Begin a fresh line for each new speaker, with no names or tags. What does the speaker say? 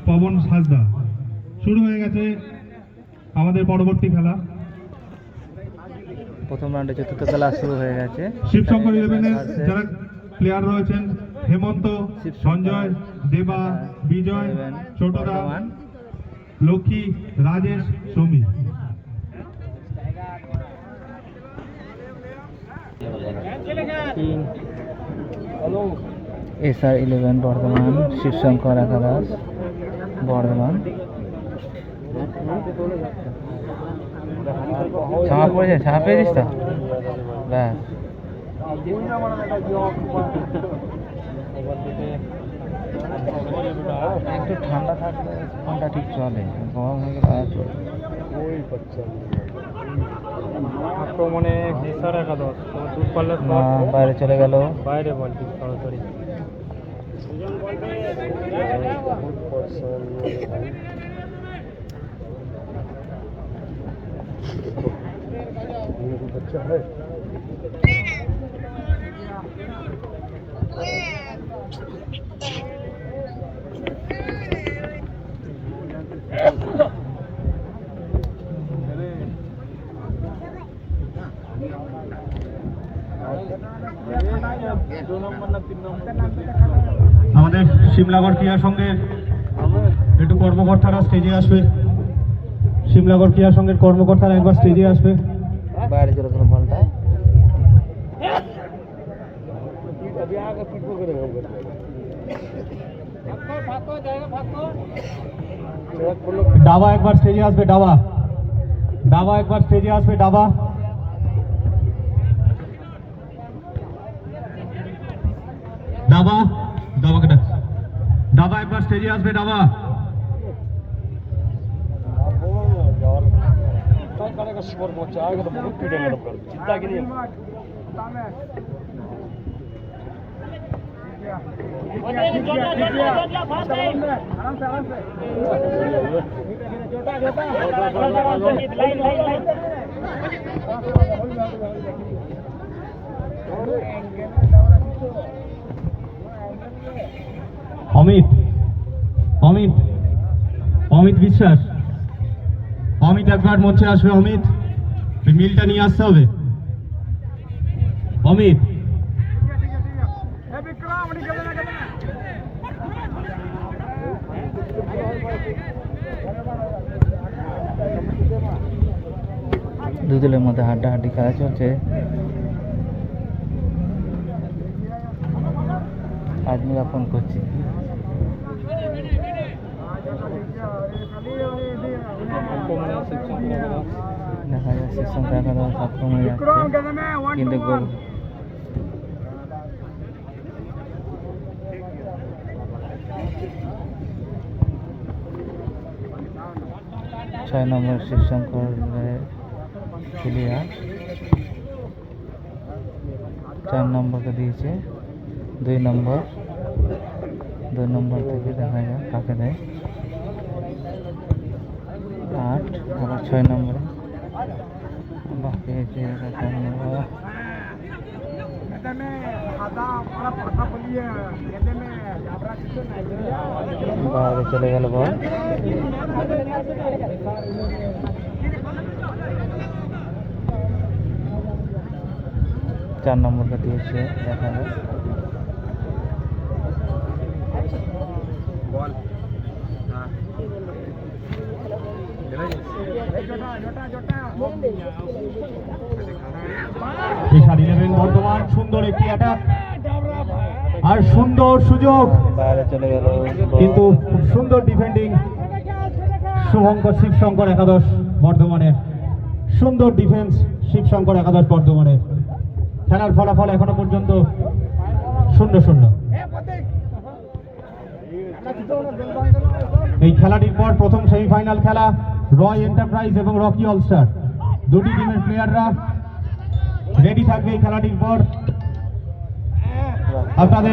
পবন হাসদা। শুরু হয়ে গেছে আমাদের পরবর্তী খেলা।
প্রথম রাউন্ডে চতুর্থ খেলা শুরু হয়ে গেছে।
শিবশঙ্কর ইলেভেনের যারা প্লেয়ার রয়েছেন হেমন্ত, সঞ্জয়, দেবা, বিজয়, ছোটদা, লক্ষ্মী, রাজেশ, সমী।
SR11 বর্ধমান, শিবশঙ্কর একাদশ বর্ধমান। ছাপা পড়েছে, ছাপা পেয়েছিস তো? ব্যাস, একটু ঠান্ডা থাকলে ফোনটা ঠিক চলে, গরম হয়ে গেলে আর চলে।
আক্রমণে এসআর একাদশ দূরপাল্লার
না, বাইরে চলে গেল।
বাইরে বলটি সরাসরি
আমাদের শিমলাগড় ক্রীড়া সংঘের একটু কর্মকর্তারা স্টেজে আসবে। শিমলাগড় ক্রীড়া সংঘের কর্মকর্তারা একবার স্টেজে আসবে।
বাইরে চলে গেল বলটা।
ডাবা একবার স্টেজে আসবে। ডাবা ডাবা একবার স্টেজে আসবে। ডাবা ডাবা ডাবাকে ডাক। ডাবা একবার স্টেজে আসবে। ডাবা অমিত অমিত অমিত বিশ্বাস। অমিত একবার মঞ্চে আসবে। অমিত, মিলটা নিয়ে আসতে হবে। অমিত
দুদলের মধ্যে হাড্ডাহাড্ডি খেলা চলছে। আজমিরা ফোন করছি। দেখা যাচ্ছে শিবশঙ্কর একাদশ আক্রমণে যাচ্ছে, কিন্তু গোল ছয় নম্বর শিবশঙ্কর প্লেয়ার 4 নম্বরকে দিয়েছে। 2 নম্বর থেকে দেখা যাক কাকে দেয়। 8 আবার 6 নম্বরে পেয়েছে। বাইরে চলে গেল বল। 4 নম্বরকে দিয়েছে। দেখা যাক
বর্তমান সুন্দর একটি অ্যাটাক আর সুন্দর সুযোগ।
বাইরে চলে গেল,
কিন্তু খুব সুন্দর ডিফেন্ডিং শুভঙ্কর শিবশঙ্কর একাদশ বর্ধমানের। সুন্দর ডিফেন্স শিবশঙ্কর একাদশ বর্ধমানের। খেলার ফলাফল এখনো পর্যন্ত 0-0। এই খেলাটির পর প্রথম সেমিফাইনাল খেলা রয় এন্টারপ্রাইজ এবং রকি অলস্টার। দুটি টিমের প্লেয়াররা রেডি থাকবে এই খেলাটির পর। আপনাদের